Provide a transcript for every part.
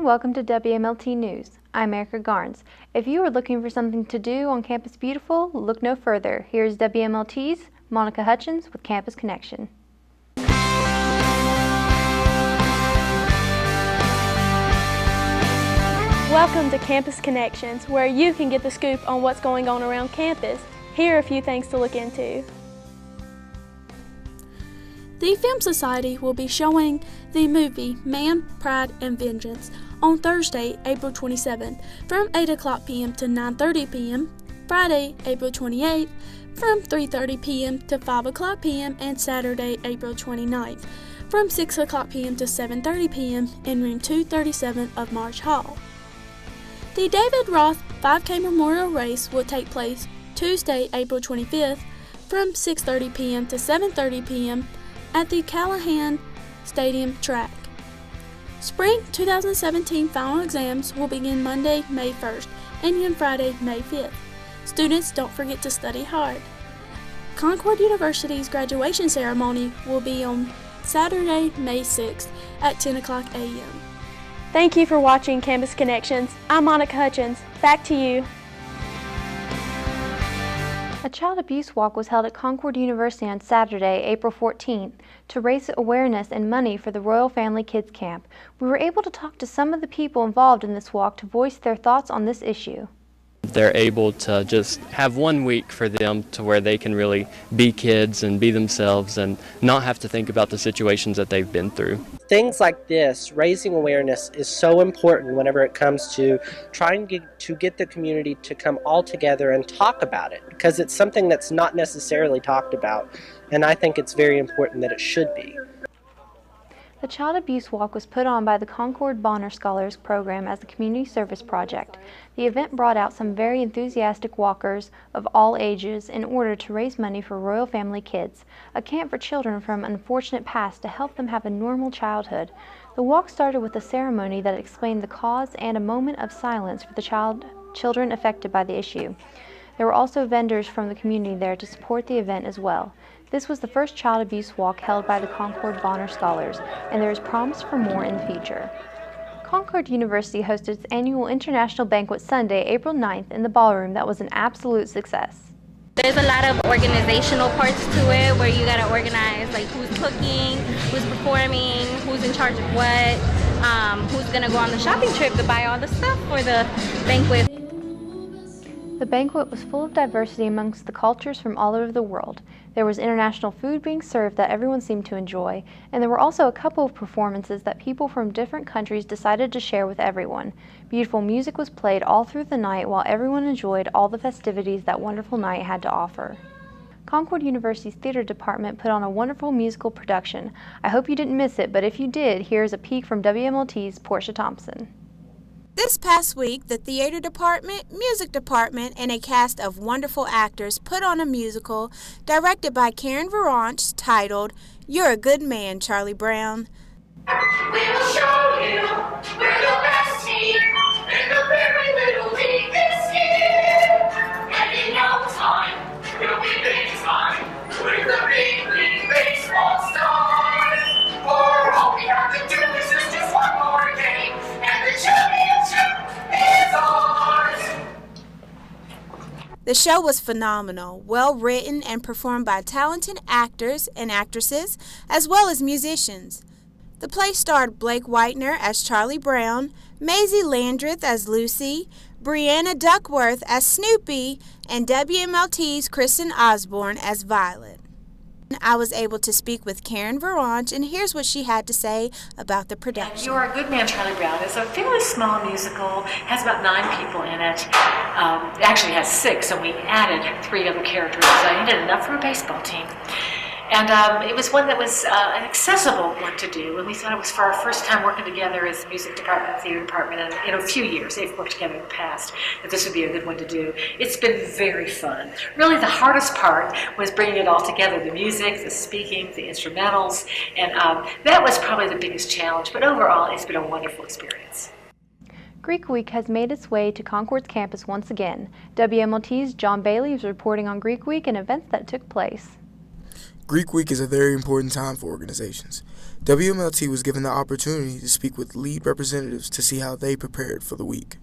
welcome to WMLT News. I'm Erica Garnes. If you are looking for something to do on Campus Beautiful, look no further. Here's WMLT's Monica Hutchins with Campus Connection. Welcome to Campus Connections, where you can get the scoop on what's going on around campus. Here are a few things to look into. The Film Society will be showing the movie Man, Pride, and Vengeance on Thursday, April 27th from 8 o'clock p.m. to 9:30 p.m., Friday, April 28th from 3:30 p.m. to 5 o'clock p.m., and Saturday, April 29th from 6 o'clock p.m. to 7:30 p.m. in room 237 of Marsh Hall. The David Roth 5K Memorial Race will take place Tuesday, April 25th from 6:30 p.m. to 7:30 p.m. at the Callahan Stadium track. Spring 2017 final exams will begin Monday, May 1st and end Friday, May 5th. Students, don't forget to study hard. Concord University's graduation ceremony will be on Saturday, May 6th at 10 o'clock a.m. Thank you for watching Campus Connections. I'm Monica Hutchins. Back to you. A child abuse walk was held at Concord University on Saturday, April 14th, to raise awareness and money for the Royal Family Kids Camp. We were able to talk to some of the people involved in this walk to voice their thoughts on this issue. They're able to just have 1 week for them to where they can really be kids and be themselves and not have to think about the situations that they've been through. Things like this, raising awareness, is so important whenever it comes to trying to get the community to come all together and talk about it, because it's something that's not necessarily talked about, and I think it's very important that it should be. The Child Abuse Walk was put on by the Concord Bonner Scholars Program as a community service project. The event brought out some very enthusiastic walkers of all ages in order to raise money for Royal Family Kids, a camp for children from unfortunate past to help them have a normal childhood. The walk started with a ceremony that explained the cause and a moment of silence for the children affected by the issue. There were also vendors from the community there to support the event as well. This was the first child abuse walk held by the Concord Bonner Scholars, and there is promise for more in the future. Concord University hosted its annual International Banquet Sunday, April 9th, in the ballroom that was an absolute success. There's a lot of organizational parts to it where you gotta organize like who's cooking, who's performing, who's in charge of what, who's gonna go on the shopping trip to buy all the stuff for the banquet. The banquet was full of diversity amongst the cultures from all over the world. There was international food being served that everyone seemed to enjoy, and there were also a couple of performances that people from different countries decided to share with everyone. Beautiful music was played all through the night while everyone enjoyed all the festivities that wonderful night had to offer. Concord University's theater department put on a wonderful musical production. I hope you didn't miss it, but if you did, here's a peek from WMLT's Portia Thompson. This past week, the theater department, music department, and a cast of wonderful actors put on a musical directed by Karen Veronch titled You're a Good Man, Charlie Brown. We will show you we're the best team in the very little league this year. And in no time, we'll be big time. We're the big league baseball stars. For all we have to do is just one more game, and the championship is ours. The show was phenomenal, well written, and performed by talented actors and actresses, as well as musicians. The play starred Blake Whitener as Charlie Brown, Maisie Landreth as Lucy, Brianna Duckworth as Snoopy, and WMLT's Kristen Osborne as Violet. I was able to speak with Karen Veronch, and here's what she had to say about the production. You're a Good Man, Charlie Brown is a fairly small musical, has about 9 people in it. It actually has 6, and we added 3 other characters. I needed enough for a baseball team. And it was one that was an accessible one to do, and we thought it was for our first time working together as music department and theater department, and in a few years, they've worked together in the past, that this would be a good one to do. It's been very fun. Really, the hardest part was bringing it all together, the music, the speaking, the instrumentals, and that was probably the biggest challenge, but overall, it's been a wonderful experience. Greek Week has made its way to Concord's campus once again. WMLT's John Bailey is reporting on Greek Week and events that took place. Greek Week is a very important time for organizations. WMLT was given the opportunity to speak with lead representatives to see how they prepared for the week.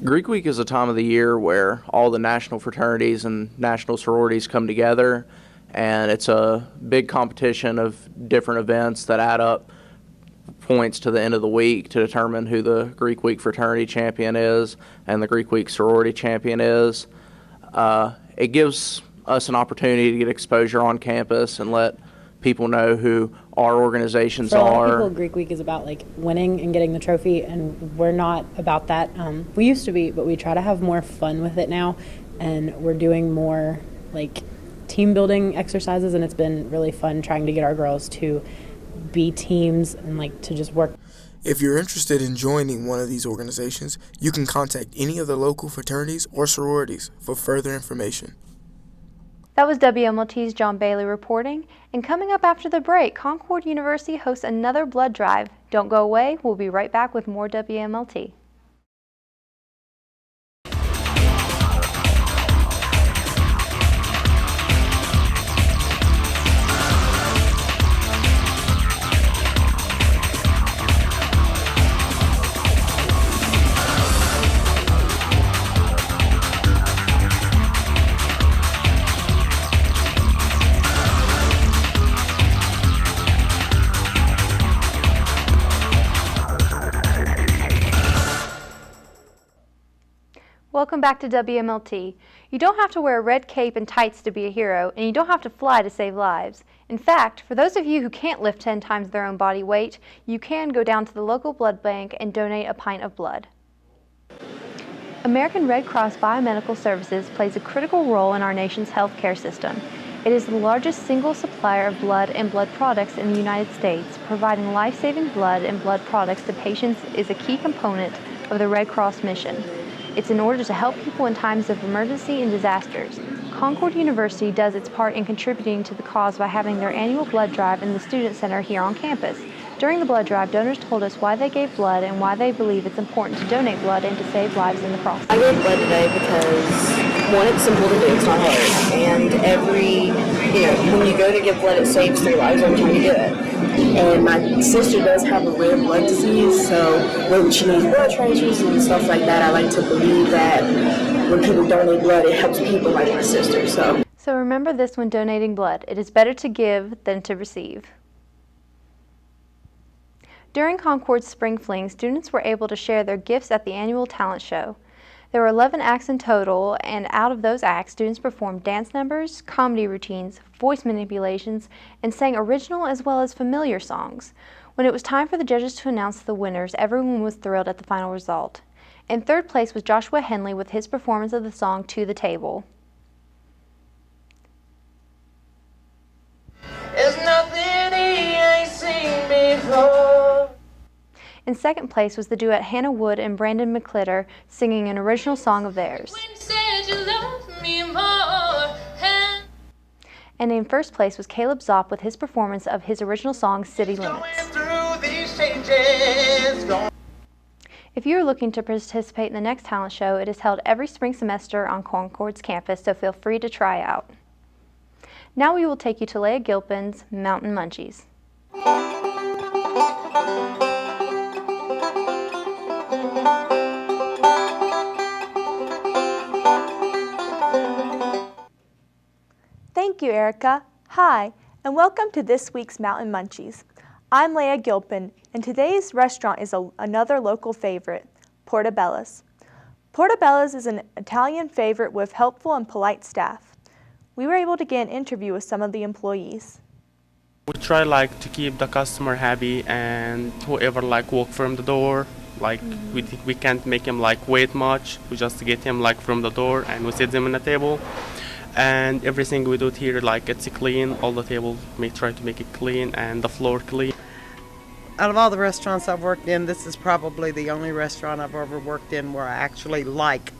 Greek Week is a time of the year where all the national fraternities and national sororities come together, and it's a big competition of different events that add up points to the end of the week to determine who the Greek Week fraternity champion is and the Greek Week sorority champion is. It gives us an opportunity to get exposure on campus and let people know who our organizations are. For a lot of are. people, Greek Week is about like winning and getting the trophy, and we're not about that. We used to be, but we try to have more fun with it now, and we're doing more like team building exercises, and it's been really fun trying to get our girls to be teams and like to just work. If you're interested in joining one of these organizations, you can contact any of the local fraternities or sororities for further information. That was WMLT's John Bailey reporting. And coming up after the break, Concord University hosts another blood drive. Don't go away. We'll be right back with more WMLT. Welcome back to WMLT. You don't have to wear a red cape and tights to be a hero, and you don't have to fly to save lives. In fact, for those of you who can't lift 10 times their own body weight, you can go down to the local blood bank and donate a pint of blood. American Red Cross Biomedical Services plays a critical role in our nation's healthcare system. It is the largest single supplier of blood and blood products in the United States. Providing life-saving blood and blood products to patients is a key component of the Red Cross mission. It's in order to help people in times of emergency and disasters. Concord University does its part in contributing to the cause by having their annual blood drive in the Student Center here on campus. During the blood drive, donors told us why they gave blood and why they believe it's important to donate blood and to save lives in the process. I gave blood today because, one, it's simple to do, it's not hard. And when you go to give blood, it saves 3 lives every time you do it. And my sister does have a rare blood disease, so when she needs blood transfusions and stuff like that, I like to believe that when people donate blood, it helps people like my sister. So remember this when donating blood. It is better to give than to receive. During Concord's Spring Fling, students were able to share their gifts at the annual talent show. There were 11 acts in total, and out of those acts, students performed dance numbers, comedy routines, voice manipulations, and sang original as well as familiar songs. When it was time for the judges to announce the winners, everyone was thrilled at the final result. In third place was Joshua Henley with his performance of the song To the Table. There's nothing he ain't seen before. In second place was the duet Hannah Wood and Brandon McClitter singing an original song of theirs. And in first place was Caleb Zopp with his performance of his original song City Limits. If you are looking to participate in the next talent show, it is held every spring semester on Concord's campus, so feel free to try out. Now we will take you to Leah Gilpin's Mountain Munchies. Thank you, Erica. Hi, and welcome to this week's Mountain Munchies. I'm Leah Gilpin, and today's restaurant is another local favorite, Portobello's. Portobello's is an Italian favorite with helpful and polite staff. We were able to get an interview with some of the employees. We try to keep the customer happy, and whoever walk from the door, we can't make him wait much. We just get him from the door and we sit them on the table. And everything we do here, it's clean. All the tables, we try to make it clean and the floor clean. Out of all the restaurants I've worked in, this is probably the only restaurant I've ever worked in where I actually like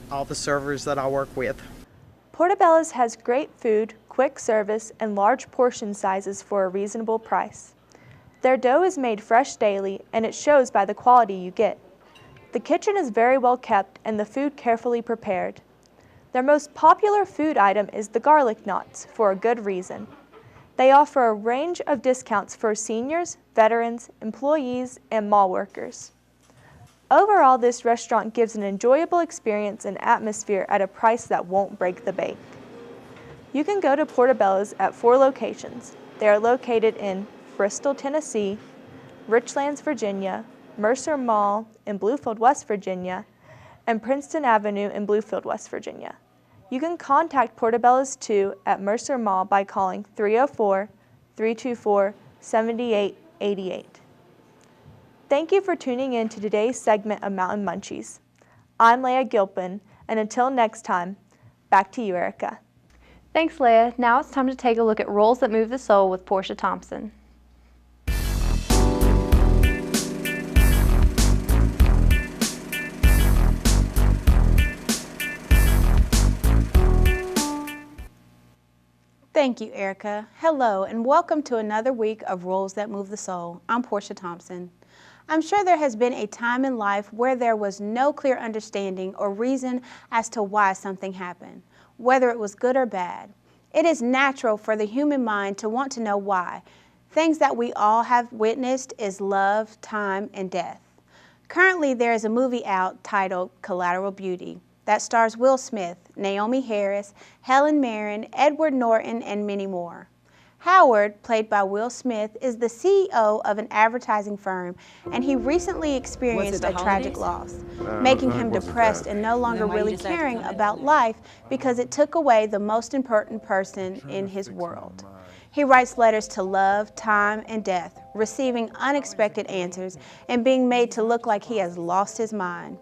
all the servers that I work with. Portobello's has great food, quick service, and large portion sizes for a reasonable price. Their dough is made fresh daily, and it shows by the quality you get. The kitchen is very well kept and the food carefully prepared. Their most popular food item is the garlic knots, for a good reason. They offer a range of discounts for seniors, veterans, employees, and mall workers. Overall, this restaurant gives an enjoyable experience and atmosphere at a price that won't break the bank. You can go to Portobello's at 4 locations. They are located in Bristol, Tennessee, Richlands, Virginia, Mercer Mall in Bluefield, West Virginia, and Princeton Avenue in Bluefield, West Virginia. You can contact Portobello's too at Mercer Mall by calling 304-324-7888. Thank you for tuning in to today's segment of Mountain Munchies. I'm Leah Gilpin, and until next time, back to you, Erica. Thanks, Leah. Now it's time to take a look at Roles That Move the Soul with Portia Thompson. Thank you, Erica. Hello, and welcome to another week of Roles That Move the Soul. I'm Portia Thompson. I'm sure there has been a time in life where there was no clear understanding or reason as to why something happened, whether it was good or bad. It is natural for the human mind to want to know why. Things that we all have witnessed is love, time, and death. Currently, there is a movie out titled Collateral Beauty that stars Will Smith, Naomi Harris, Helen Mirren, Edward Norton, and many more. Howard, played by Will Smith, is the CEO of an advertising firm, and he recently experienced a tragic loss, making him depressed and no longer really caring about life because it took away the most important person in his world. He writes letters to love, time, and death, receiving unexpected answers and being made to look like he has lost his mind.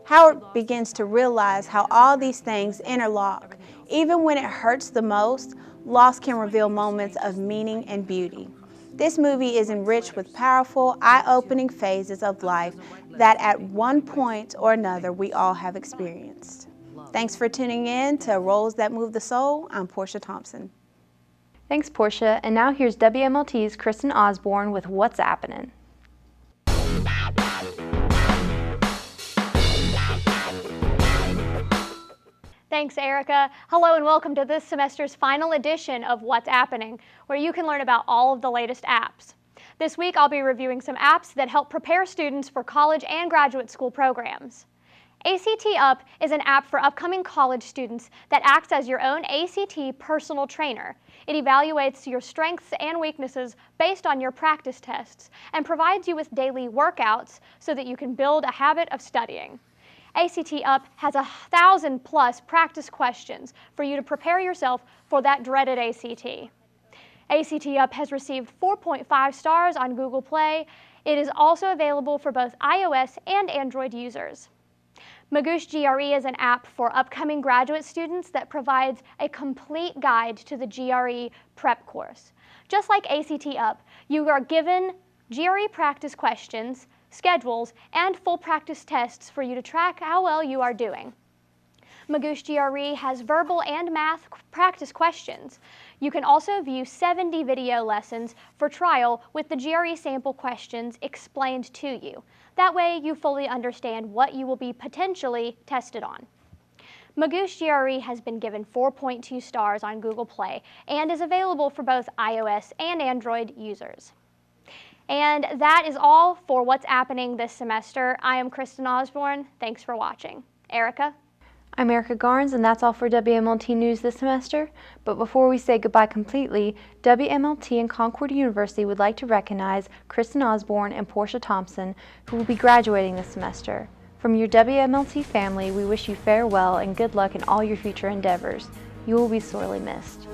Howard begins to realize how all these things interlock. Even when it hurts the most, loss can reveal moments of meaning and beauty. This movie is enriched with powerful, eye-opening phases of life that at one point or another we all have experienced. Thanks for tuning in to Roles That Move the Soul. I'm Portia Thompson. Thanks, Portia. And now here's WMLT's Kristen Osborne with What's Happening. Thanks, Erica. Hello and welcome to this semester's final edition of What's Happening, where you can learn about all of the latest apps. This week I'll be reviewing some apps that help prepare students for college and graduate school programs. ACT Up is an app for upcoming college students that acts as your own ACT personal trainer. It evaluates your strengths and weaknesses based on your practice tests and provides you with daily workouts so that you can build a habit of studying. ACT Up has 1,000+ practice questions for you to prepare yourself for that dreaded ACT. ACT Up has received 4.5 stars on Google Play. It is also available for both iOS and Android users. Magoosh GRE is an app for upcoming graduate students that provides a complete guide to the GRE prep course. Just like ACT Up, you are given GRE practice questions, schedules, and full practice tests for you to track how well you are doing. Magoosh GRE has verbal and math practice questions. You can also view 70 video lessons for trial with the GRE sample questions explained to you. That way you fully understand what you will be potentially tested on. Magoosh GRE has been given 4.2 stars on Google Play and is available for both iOS and Android users. And that is all for What's Happening this semester. I am Kristen Osborne. Thanks for watching. Erica? I'm Erica Garnes, and that's all for WMLT News this semester. But before we say goodbye completely, WMLT and Concord University would like to recognize Kristen Osborne and Portia Thompson, who will be graduating this semester. From your WMLT family, we wish you farewell and good luck in all your future endeavors. You will be sorely missed.